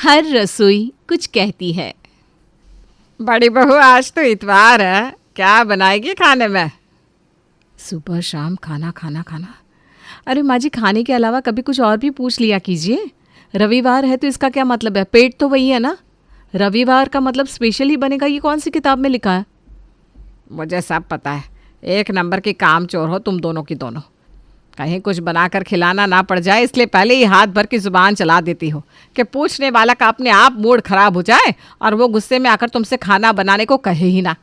हर रसोई कुछ कहती है। बड़ी बहू, आज तो इतवार है, क्या बनाएगी खाने में? सुबह शाम खाना खाना खाना। अरे माँ जी, खाने के अलावा कभी कुछ और भी पूछ लिया कीजिए। रविवार है तो इसका क्या मतलब है? पेट तो वही है ना। रविवार का मतलब स्पेशल ही बनेगा, ये कौन सी किताब में लिखा है? मुझे सब पता है, एक नंबर की काम चोर हो तुम दोनों की दोनों। कहीं कुछ बनाकर खिलाना ना पड़ जाए इसलिए पहले ही हाथ भर की जुबान चला देती हो कि पूछने वाला का अपने आप मूड खराब हो जाए और वो गुस्से में आकर तुमसे खाना बनाने को कहे ही ना।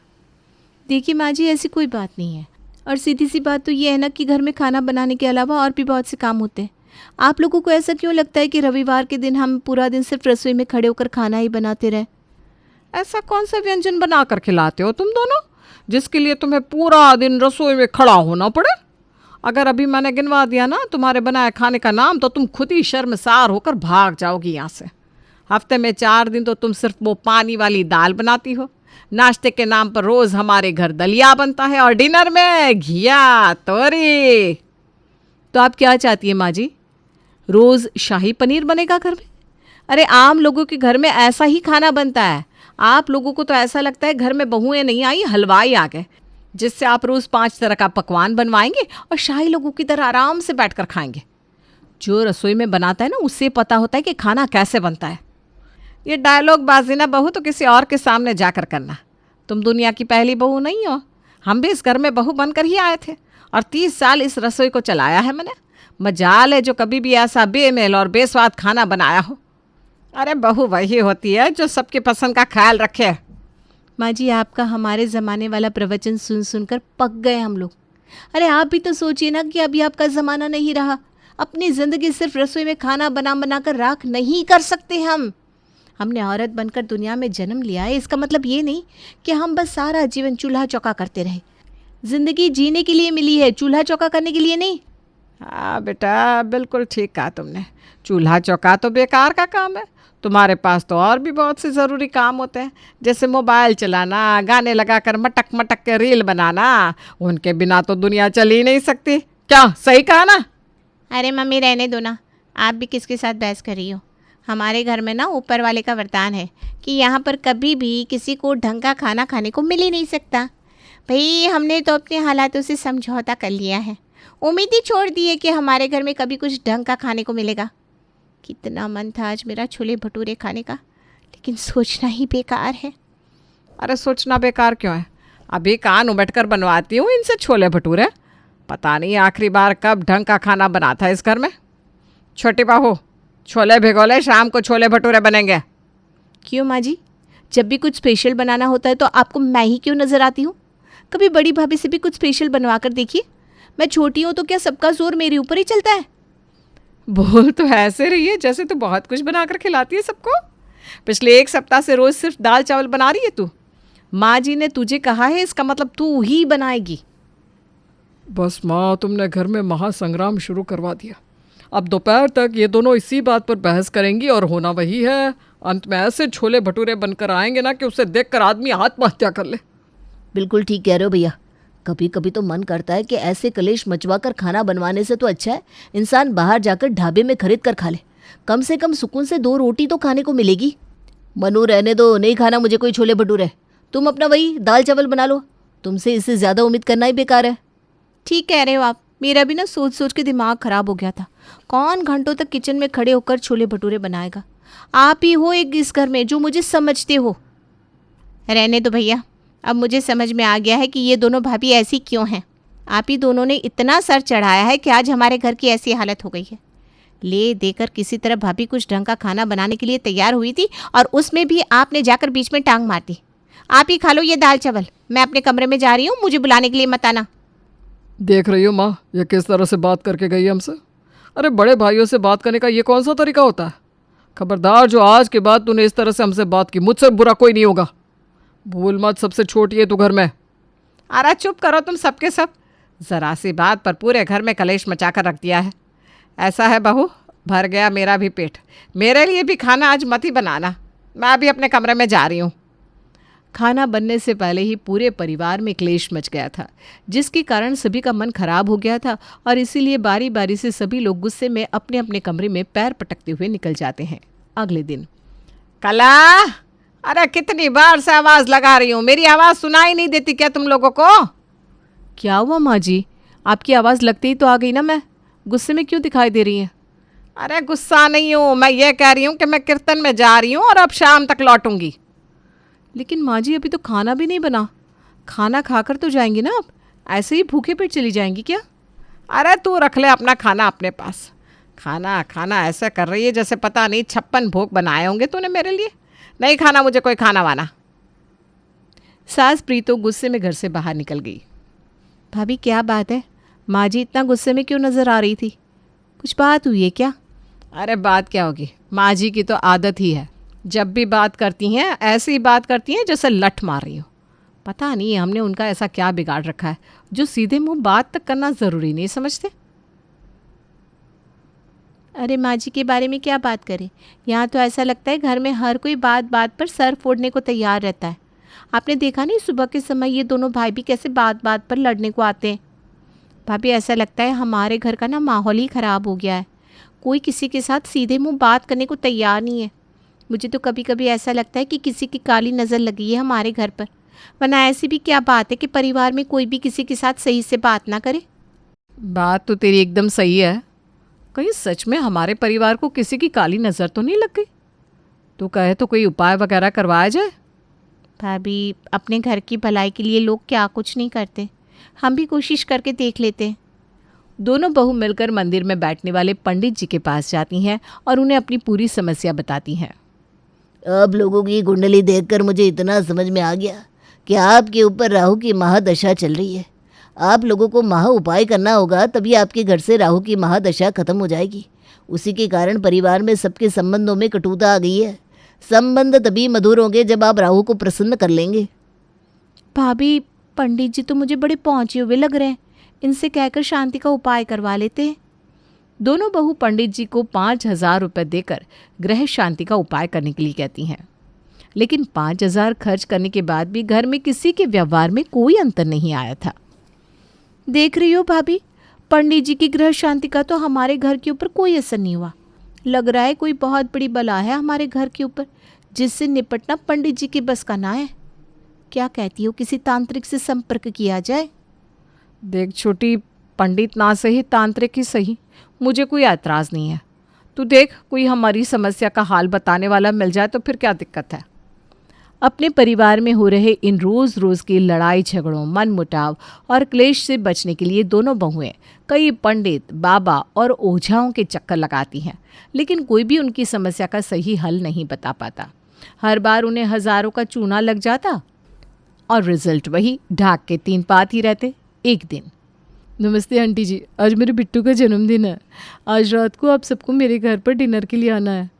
देखिए माँ जी, ऐसी कोई बात नहीं है। और सीधी सी बात तो ये है ना कि घर में खाना बनाने के अलावा और भी बहुत से काम होते हैं। आप लोगों को ऐसा क्यों लगता है कि रविवार के दिन हम पूरा दिन सिर्फ रसोई में खड़े होकर खाना ही बनाते रहे? ऐसा कौन सा व्यंजन बनाकर खिलाते हो तुम दोनों जिसके लिए तुम्हें पूरा दिन रसोई में खड़ा होना पड़े? अगर अभी मैंने गिनवा दिया ना तुम्हारे बनाए खाने का नाम तो तुम खुद ही शर्मसार होकर भाग जाओगी यहाँ से। हफ्ते में 4 दिन तो तुम सिर्फ वो पानी वाली दाल बनाती हो। नाश्ते के नाम पर रोज़ हमारे घर दलिया बनता है और डिनर में घिया तोरी। तो आप क्या चाहती हैं माँ जी? रोज़ शाही पनीर बनेगा घर में? अरे आम लोगों के घर में ऐसा ही खाना बनता है। आप लोगों को तो ऐसा लगता है घर में बहुएं नहीं आई, हलवाई आ गए, जिससे आप रोज़ 5 तरह का पकवान बनवाएंगे और शाही लोगों की तरह आराम से बैठकर खाएंगे। जो रसोई में बनाता है ना, उससे पता होता है कि खाना कैसे बनता है। ये डायलॉग बाजी ना बहू तो किसी और के सामने जाकर करना। तुम दुनिया की पहली बहू नहीं हो। हम भी इस घर में बहू बनकर ही आए थे और 30 साल इस रसोई को चलाया है मैंने। मजाल है जो कभी भी ऐसा बेमेल और बेस्वाद खाना बनाया हो। अरे बहू वही होती है जो सबकी पसंद का ख्याल रखे। माँ जी, आपका हमारे ज़माने वाला प्रवचन सुन सुनकर पक गए हम लोग। अरे आप भी तो सोचिए ना कि अभी आपका ज़माना नहीं रहा। अपनी ज़िंदगी सिर्फ रसोई में खाना बना बना कर राख नहीं कर सकते हम। हमने औरत बनकर दुनिया में जन्म लिया है, इसका मतलब ये नहीं कि हम बस सारा जीवन चूल्हा चौका करते रहे। ज़िंदगी जीने के लिए मिली है, चूल्हा चौका करने के लिए नहीं। हाँ बेटा, बिल्कुल ठीक कहा तुमने। चूल्हा चौका तो बेकार का काम है। तुम्हारे पास तो और भी बहुत से ज़रूरी काम होते हैं, जैसे मोबाइल चलाना, गाने लगाकर मटक मटक के रील बनाना। उनके बिना तो दुनिया चल ही नहीं सकती। क्या सही कहा ना? अरे मम्मी रहने दो ना, आप भी किसके साथ बहस कर रही हो? हमारे घर में ना ऊपर वाले का वरदान है कि यहाँ पर कभी भी किसी को ढंग का खाना खाने को मिल ही नहीं सकता। भाई हमने तो अपने हालातों से समझौता कर लिया है, उम्मीद ही छोड़ दी है कि हमारे घर में कभी कुछ ढंग का खाने को मिलेगा। कितना मन था आज मेरा छोले भटूरे खाने का, लेकिन सोचना ही बेकार है। अरे सोचना बेकार क्यों है? अभी कान उमटकर बनवाती हूँ इनसे छोले भटूरे। पता नहीं आखिरी बार कब ढंग का खाना बना था इस घर में। छोटी बहू, छोले भिगोले, शाम को छोले भटूरे बनेंगे। क्यों माँ जी? जब भी कुछ स्पेशल बनाना होता है तो आपको मैं ही क्यों नज़र आती हूँ? कभी बड़ी भाभी से भी कुछ स्पेशल बनवा कर देखिए। मैं छोटी हूँ तो क्या सबका जोर मेरे ऊपर ही चलता है? बोल तो ऐसे रही है जैसे तू बहुत कुछ बनाकर खिलाती है सबको। पिछले 1 सप्ताह से रोज़ सिर्फ दाल चावल बना रही है तू। माँ जी ने तुझे कहा है, इसका मतलब तू ही बनाएगी। बस माँ, तुमने घर में महासंग्राम शुरू करवा दिया। अब दोपहर तक ये दोनों इसी बात पर बहस करेंगी और होना वही है। अंत में ऐसे छोले भटूरे बनकर आएंगे ना कि उसे देखकर आदमी आत्महत्या कर ले। बिल्कुल ठीक कह रहे हो भैया। कभी कभी तो मन करता है कि ऐसे कलेश मचवा कर खाना बनवाने से तो अच्छा है इंसान बाहर जाकर ढाबे में खरीद कर खा ले। कम से कम सुकून से 2 रोटी तो खाने को मिलेगी। मनु रहने दो, नहीं खाना मुझे कोई छोले भटूरे। तुम अपना वही दाल चावल बना लो। तुमसे इससे ज़्यादा उम्मीद करना ही बेकार है। ठीक कह रहे हो आप। मेरा भी ना सोच सोच के दिमाग ख़राब हो गया था। कौन घंटों तक किचन में खड़े होकर छोले भटूरे बनाएगा? आप ही हो एक इस घर में जो मुझे समझते हो। रहने दो भैया, अब मुझे समझ में आ गया है कि ये दोनों भाभी ऐसी क्यों हैं। आप ही दोनों ने इतना सर चढ़ाया है कि आज हमारे घर की ऐसी हालत हो गई है। ले देकर किसी तरह भाभी कुछ ढंग का खाना बनाने के लिए तैयार हुई थी और उसमें भी आपने जाकर बीच में टांग मार दी। आप ही खा लो ये दाल चावल, मैं अपने कमरे में जा रही हूँ, मुझे बुलाने के लिए मत आना। देख रही हो माँ, ये किस तरह से बात करके गई हमसे। अरे बड़े भाइयों से बात करने का ये कौन सा तरीका होता है? खबरदार, जो आज के बाद तूने इस तरह से हमसे बात की, मुझसे बुरा कोई नहीं होगा। भूल मत, सबसे छोटी है तू घर में। अरे चुप करो तुम सबके सब। ज़रा सी बात पर पूरे घर में कलेश मचा कर रख दिया है। ऐसा है बहू, भर गया मेरा भी पेट। मेरे लिए भी खाना आज मत ही बनाना, मैं अभी अपने कमरे में जा रही हूँ। खाना बनने से पहले ही पूरे परिवार में क्लेश मच गया था, जिसके कारण सभी का मन खराब हो गया था और इसीलिए बारी बारी से सभी लोग गुस्से में अपने अपने कमरे में पैर पटकते हुए निकल जाते हैं। अगले दिन कला, अरे कितनी बार से आवाज़ लगा रही हूँ, मेरी आवाज़ सुनाई नहीं देती क्या तुम लोगों को? क्या हुआ माँ जी, आपकी आवाज़ लगते ही तो आ गई ना, मैं गुस्से में क्यों दिखाई दे रही है? अरे गुस्सा नहीं हूँ, मैं ये कह रही हूँ कि मैं कीर्तन में जा रही हूँ और अब शाम तक लौटूंगी। लेकिन माँ जी अभी तो खाना भी नहीं बना, खाना खाकर तो जाएंगी ना आप, ऐसे ही भूखे पेट चली जाएंगी क्या? अरे तू रख ले अपना खाना अपने पास। खाना खाना ऐसा कर रही है जैसे पता नहीं 56 भोग बनाए होंगे तूने मेरे लिए। नहीं खाना मुझे कोई खाना वाना। सास प्रीतो गुस्से में घर से बाहर निकल गई। भाभी क्या बात है, माँ जी इतना गुस्से में क्यों नज़र आ रही थी? कुछ बात हुई है क्या? अरे बात क्या होगी, माँ जी की तो आदत ही है, जब भी बात करती हैं ऐसी बात करती हैं जैसे लठ मार रही हो। पता नहीं हमने उनका ऐसा क्या बिगाड़ रखा है जो सीधे मुंह बात तक करना ज़रूरी नहीं समझते। अरे माँ जी के बारे में क्या बात करें, यहाँ तो ऐसा लगता है घर में हर कोई बात बात पर सर फोड़ने को तैयार रहता है। आपने देखा नहीं सुबह के समय ये दोनों भाई भी कैसे बात बात पर लड़ने को आते हैं। भाभी ऐसा लगता है हमारे घर का ना माहौल ही ख़राब हो गया है, कोई किसी के साथ सीधे मुंह बात करने को तैयार नहीं है। मुझे तो कभी कभी ऐसा लगता है कि किसी की काली नज़र लगी है हमारे घर पर, वरना ऐसी भी क्या बात है कि परिवार में कोई भी किसी के साथ सही से बात ना करे। बात तो तेरी एकदम सही है, कहीं सच में हमारे परिवार को किसी की काली नज़र तो नहीं लग गई? तो कहे तो कोई उपाय वगैरह करवाया जाए। भाभी अपने घर की भलाई के लिए लोग क्या कुछ नहीं करते, हम भी कोशिश करके देख लेते हैं। दोनों बहू मिलकर मंदिर में बैठने वाले पंडित जी के पास जाती हैं और उन्हें अपनी पूरी समस्या बताती हैं। अब लोगों की कुंडली देखकर मुझे इतना समझ में आ गया कि आपके ऊपर राहु की महादशा चल रही है। आप लोगों को महा उपाय करना होगा, तभी आपके घर से राहु की महादशा खत्म हो जाएगी। उसी के कारण परिवार में सबके संबंधों में कटुता आ गई है। संबंध तभी मधुर होंगे जब आप राहु को प्रसन्न कर लेंगे। भाभी पंडित जी तो मुझे बड़े पहुँचे हुए लग रहे हैं, इनसे कहकर शांति का उपाय करवा लेते हैं। दोनों बहू पंडित जी को 5,000 रुपये देकर ग्रह शांति का उपाय करने के लिए कहती हैं। लेकिन 5,000 खर्च करने के बाद भी घर में किसी के व्यवहार में कोई अंतर नहीं आया था। देख रही हो भाभी, पंडित जी की ग्रह शांति का तो हमारे घर के ऊपर कोई असर नहीं हुआ। लग रहा है कोई बहुत बड़ी बला है हमारे घर के ऊपर, जिससे निपटना पंडित जी के बस का ना है। क्या कहती हो, किसी तांत्रिक से संपर्क किया जाए? देख छोटी, पंडित ना सही तांत्रिक ही सही, मुझे कोई ऐतराज़ नहीं है। तू देख कोई हमारी समस्या का हाल बताने वाला मिल जाए तो फिर क्या दिक्कत है। अपने परिवार में हो रहे इन रोज़ रोज़ की लड़ाई झगड़ों, मनमुटाव और क्लेश से बचने के लिए दोनों बहुएं कई पंडित, बाबा और ओझाओं के चक्कर लगाती हैं, लेकिन कोई भी उनकी समस्या का सही हल नहीं बता पाता। हर बार उन्हें हज़ारों का चूना लग जाता और रिजल्ट वही, ढाक के 3 पात ही रहते। एक दिन, नमस्ते आंटी जी, आज मेरे बिट्टू का जन्मदिन है। आज रात को आप सबको मेरे घर पर डिनर के लिए आना है।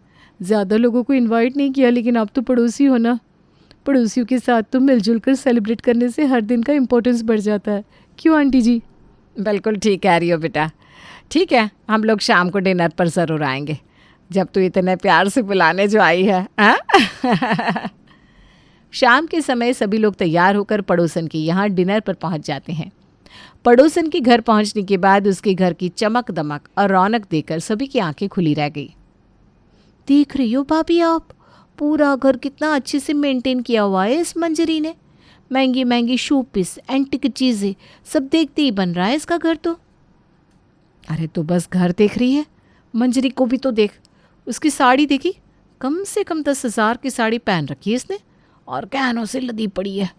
ज़्यादा लोगों को इनवाइट नहीं किया, लेकिन आप तो पड़ोसी हो ना। पड़ोसियों के साथ तो मिलजुल कर सेलिब्रेट करने से हर दिन का इम्पोर्टेंस बढ़ जाता है। क्यों आंटी जी? बिल्कुल ठीक कह रही हो बेटा। ठीक है, हम लोग शाम को डिनर पर ज़रूर आएंगे, जब तू इतने प्यार से बुलाने जो आई है। शाम के समय सभी लोग तैयार होकर पड़ोसन के यहाँ डिनर पर पहुँच जाते हैं। पड़ोसन के घर पहुँचने के बाद उसके घर की चमक दमक और रौनक देखकर सभी की आंखें खुली रह गई। देख रही हो भाभी आप, पूरा घर कितना अच्छे से मेंटेन किया हुआ है इस मंजरी ने। महंगी महंगी शो पीस, एंटिक चीज़ें, सब देखते ही बन रहा है इसका घर तो। अरे तो बस घर देख रही है, मंजरी को भी तो देख। उसकी साड़ी देखी, कम से कम 10,000 की साड़ी पहन रखी है इसने और गहनों से लदी पड़ी है।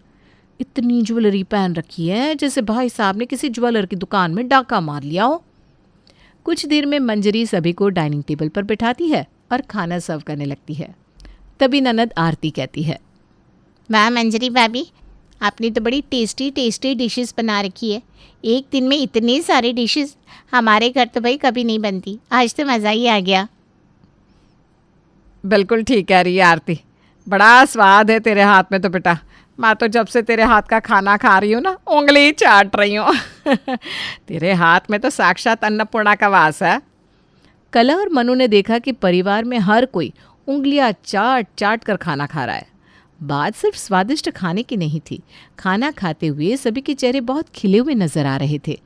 इतनी ज्वेलरी पहन रखी है जैसे भाई साहब ने किसी ज्वेलर की दुकान में डाका मार लिया हो। कुछ देर में मंजरी सभी को डाइनिंग टेबल पर बिठाती है और खाना सर्व करने लगती है। तभी ननद आरती कहती है, वाह मंजरी भाभी, आपने तो बड़ी टेस्टी टेस्टी डिशेस बना रखी है। एक दिन में इतने सारे डिशेस हमारे घर तो भाई कभी नहीं बनती, आज तो मज़ा ही आ गया। बिल्कुल ठीक कह रही है आरती, बड़ा स्वाद है तेरे हाथ में तो बेटा। मैं तो जब से तेरे हाथ का खाना खा रही हूँ ना, उंगली चाट रही हूँ। तेरे हाथ में तो साक्षात अन्नपूर्णा का वास है। कला और मनु ने देखा कि परिवार में हर कोई उंगलियां चाट चाट कर खाना खा रहा है। बात सिर्फ स्वादिष्ट खाने की नहीं थी, खाना खाते हुए सभी के चेहरे बहुत खिले हुए नजर आ रहे थे।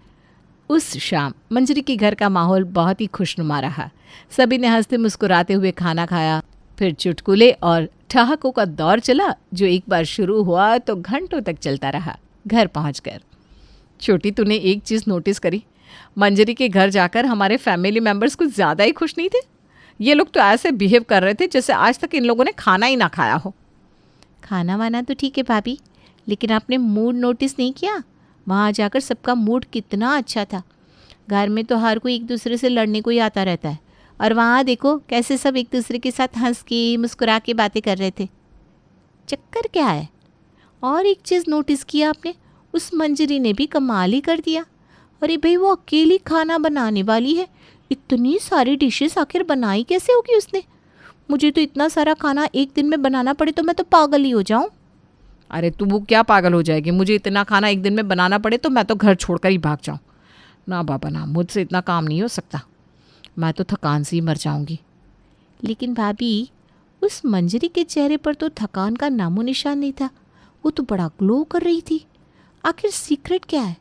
उस शाम मंजरी के घर का माहौल बहुत ही खुशनुमा रहा। सभी ने हंसते मुस्कुराते हुए खाना खाया फिर चुटकुले और ठहाकों का दौर चला, जो एक बार शुरू हुआ तो घंटों तक चलता रहा। घर पहुंचकर छोटी, तूने एक चीज़ नोटिस करी? मंजरी के घर जाकर हमारे फैमिली मेंबर्स कुछ ज़्यादा ही खुश नहीं थे। ये लोग तो ऐसे बिहेव कर रहे थे जैसे आज तक इन लोगों ने खाना ही ना खाया हो। खाना वाना तो ठीक है भाभी, लेकिन आपने मूड नोटिस नहीं किया? वहाँ जाकर सबका मूड कितना अच्छा था। घर में तो हर कोई एक दूसरे से लड़ने को ही आता रहता है, और वहाँ देखो कैसे सब एक दूसरे के साथ हंस के मुस्कुरा के बातें कर रहे थे। चक्कर क्या है? और एक चीज़ नोटिस किया आपने? उस मंजरी ने भी कमाल ही कर दिया। अरे भाई, वो अकेली खाना बनाने वाली है, इतनी सारी डिशेस आखिर बनाई कैसे होगी उसने? मुझे तो इतना सारा खाना एक दिन में बनाना पड़े तो मैं तो पागल ही हो जाऊं। अरे तू वो क्या पागल हो जाएगी? मुझे इतना खाना एक दिन में बनाना पड़े तो मैं तो घर छोड़कर ही भाग जाऊं। ना बाबा ना, मुझसे इतना काम नहीं हो सकता। मैं तो थकान से ही मर जाऊंगी। लेकिन भाभी, उस मंजरी के चेहरे पर तो थकान का नामो निशान नहीं था। वो तो बड़ा ग्लो कर रही थी। आखिर सीक्रेट क्या है?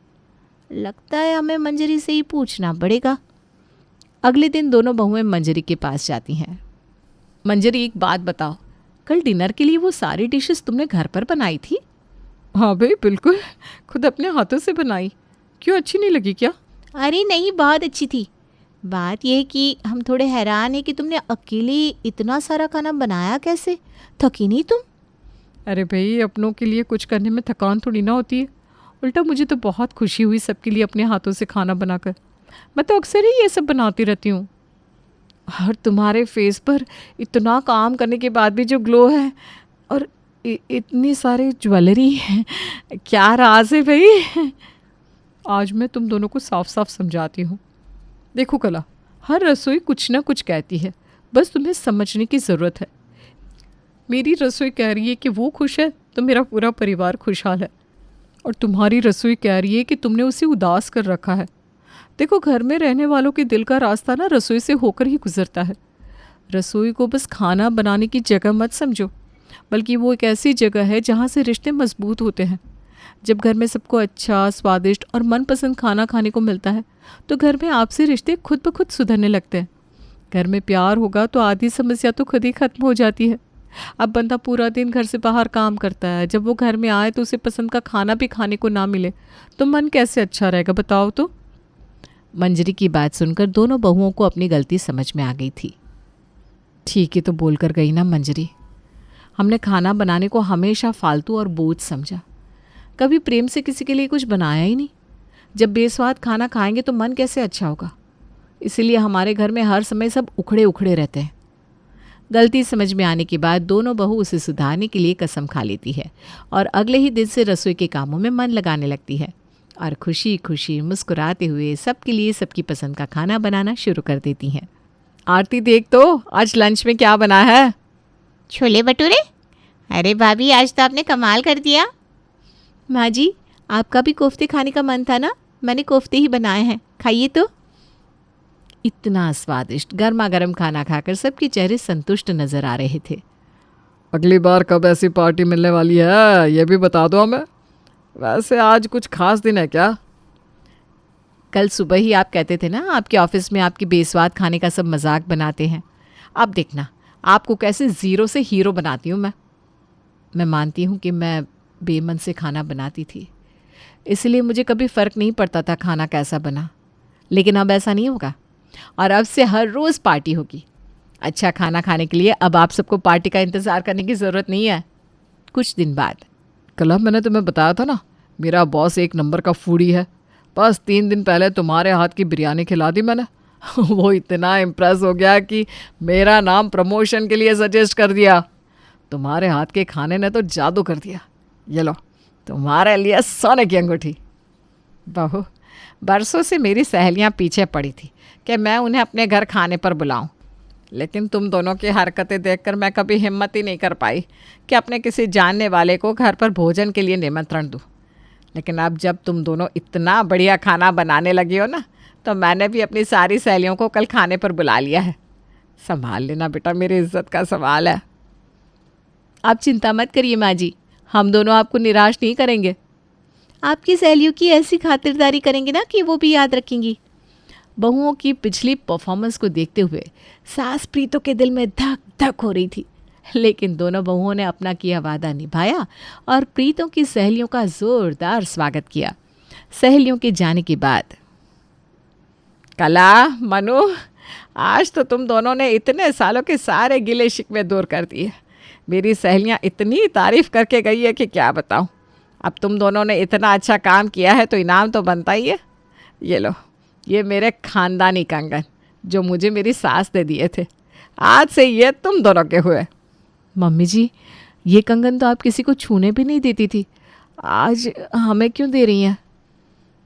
लगता है हमें मंजरी से ही पूछना पड़ेगा। अगले दिन दोनों बहुएं मंजरी के पास जाती हैं। मंजरी, एक बात बताओ, कल डिनर के लिए वो सारी डिशेस तुमने घर पर बनाई थी? हाँ भाई बिल्कुल, खुद अपने हाथों से बनाई। क्यों, अच्छी नहीं लगी क्या? अरे नहीं, बहुत अच्छी थी। बात यह है कि हम थोड़े हैरान हैं कि तुमने अकेले इतना सारा खाना बनाया कैसे? थकी नहीं तुम? अरे भाई, अपनों के लिए कुछ करने में थकान थोड़ी ना होती है। उल्टा मुझे तो बहुत खुशी हुई सबके लिए अपने हाथों से खाना बनाकर। मैं तो अक्सर ही ये सब बनाती रहती हूँ। और तुम्हारे फेस पर इतना काम करने के बाद भी जो ग्लो है, और इतनी सारी ज्वेलरी है, क्या राज है भाई? आज मैं तुम दोनों को साफ साफ समझाती हूँ। देखो कला, हर रसोई कुछ ना कुछ कहती है, बस तुम्हें समझने की ज़रूरत है। मेरी रसोई कह रही है कि वो खुश है तो मेरा पूरा परिवार खुशहाल है, और तुम्हारी रसोई कह रही है कि तुमने उसे उदास कर रखा है। देखो, घर में रहने वालों के दिल का रास्ता ना रसोई से होकर ही गुजरता है। रसोई को बस खाना बनाने की जगह मत समझो, बल्कि वो एक ऐसी जगह है जहाँ से रिश्ते मजबूत होते हैं। जब घर में सबको अच्छा, स्वादिष्ट और मनपसंद खाना खाने को मिलता है तो घर में आपसी रिश्ते खुद ब खुद सुधरने लगते हैं। घर में प्यार होगा तो आधी समस्या तो खुद ही खत्म हो जाती है। अब बंदा पूरा दिन घर से बाहर काम करता है, जब वो घर में आए तो उसे पसंद का खाना भी खाने को ना मिले तो मन कैसे अच्छा रहेगा, बताओ तो। मंजरी की बात सुनकर दोनों बहुओं को अपनी गलती समझ में आ गई थी। ठीक है तो बोल कर गई ना मंजरी, हमने खाना बनाने को हमेशा फालतू और बोझ समझा, कभी प्रेम से किसी के लिए कुछ बनाया ही नहीं। जब बेस्वाद खाना खाएंगे तो मन कैसे अच्छा होगा? इसीलिए हमारे घर में हर समय सब उखड़े उखड़े रहते हैं। गलती समझ में आने के बाद दोनों बहू उसे सुधारने के लिए कसम खा लेती है और अगले ही दिन से रसोई के कामों में मन लगाने लगती है और खुशी खुशी मुस्कुराते हुए सबके लिए सबकी पसंद का खाना बनाना शुरू कर देती हैं। आरती, देख तो आज लंच में क्या बना है? छोले भटूरे? अरे भाभी, आज तो आपने कमाल कर दिया। माँ जी, आपका भी कोफ्ते खाने का मन था ना? मैंने कोफ्ते ही बनाए हैं, खाइए तो। इतना स्वादिष्ट गर्मा गर्म खाना खाकर सबके चेहरे संतुष्ट नजर आ रहे थे। अगली बार कब ऐसी पार्टी मिलने वाली है ये भी बता दो हमें। वैसे आज कुछ खास दिन है क्या? कल सुबह ही आप कहते थे ना आपके ऑफिस में आपकी बेस्वाद खाने का सब मजाक बनाते हैं। अब देखना आपको कैसे ज़ीरो से हीरो बनाती हूँ मैं मानती हूँ कि मैं बेमन से खाना बनाती थी, इसलिए मुझे कभी फ़र्क नहीं पड़ता था खाना कैसा बना। लेकिन अब ऐसा नहीं होगा और अब से हर रोज़ पार्टी होगी। अच्छा खाना खाने के लिए अब आप सबको पार्टी का इंतज़ार करने की ज़रूरत नहीं है। कुछ दिन बाद। कल मैंने तुम्हें बताया था ना, मेरा बॉस एक नंबर का फूडी है। बस 3 दिन पहले तुम्हारे हाथ की बिरयानी खिला दी मैंने। वो इतना इम्प्रेस हो गया कि मेरा नाम प्रमोशन के लिए सजेस्ट कर दिया। तुम्हारे हाथ के खाने ने तो जादू कर दिया। ये लो तुम्हारे लिए सोने की अंगूठी। बहू, बरसों से मेरी सहेलियां पीछे पड़ी थी कि मैं उन्हें अपने घर खाने पर बुलाऊं, लेकिन तुम दोनों की हरकतें देखकर मैं कभी हिम्मत ही नहीं कर पाई कि अपने किसी जानने वाले को घर पर भोजन के लिए निमंत्रण दूं। लेकिन अब जब तुम दोनों इतना बढ़िया खाना बनाने लगी हो ना, तो मैंने भी अपनी सारी सहेलियों को कल खाने पर बुला लिया है। संभाल लेना बेटा, मेरी इज्जत का सवाल है। आप चिंता मत करिए माँ जी, हम दोनों आपको निराश नहीं करेंगे। आपकी सहेलियों की ऐसी खातिरदारी करेंगे ना कि वो भी याद रखेंगी। बहुओं की पिछली परफॉर्मेंस को देखते हुए सास प्रीतो के दिल में धक धक हो रही थी। लेकिन दोनों बहुओं ने अपना किया वादा निभाया और प्रीतों की सहेलियों का जोरदार स्वागत किया। सहेलियों के जाने के बाद कला, मनु, आज तो तुम दोनों ने इतने सालों के सारे गिले शिकवे दूर कर दिए। मेरी सहेलियाँ इतनी तारीफ करके गई है कि क्या बताऊँ। अब तुम दोनों ने इतना अच्छा काम किया है तो इनाम तो बनता ही है। ये लो, ये मेरे खानदानी कंगन जो मुझे मेरी सास दे दिए थे। आज से ये तुम दोनों के हुए। मम्मी जी, ये कंगन तो आप किसी को छूने भी नहीं देती थी, आज हमें क्यों दे रही हैं?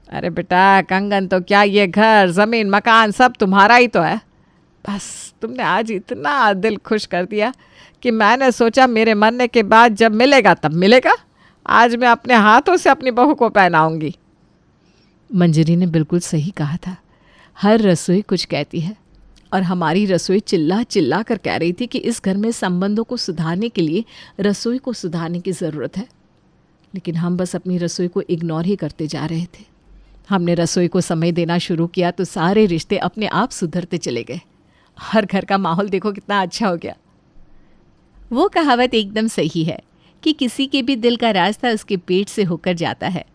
अरे बेटा, कंगन तो क्या, ये घर, ज़मीन, मकान सब तुम्हारा ही तो है। बस तुमने आज इतना दिल खुश कर दिया कि मैंने सोचा मेरे मरने के बाद जब मिलेगा तब मिलेगा। आज मैं अपने हाथों से अपनी बहू को पहनाऊंगी। मंजरी ने बिल्कुल सही कहा था। हर रसोई कुछ कहती है और हमारी रसोई चिल्ला चिल्ला कर कह रही थी कि इस घर में संबंधों को सुधारने के लिए रसोई को सुधारने की ज़रूरत है। लेकिन हम बस अपनी रसोई को इग्नोर ही करते जा रहे थे। हमने रसोई को समय देना शुरू किया तो सारे रिश्ते अपने आप सुधरते चले गए। हर घर का माहौल देखो कितना अच्छा हो गया। वो कहावत एकदम सही है कि किसी के भी दिल का रास्ता उसके पेट से होकर जाता है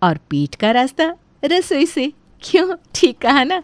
और पेट का रास्ता रसोई से। क्यों, ठीक कहा ना?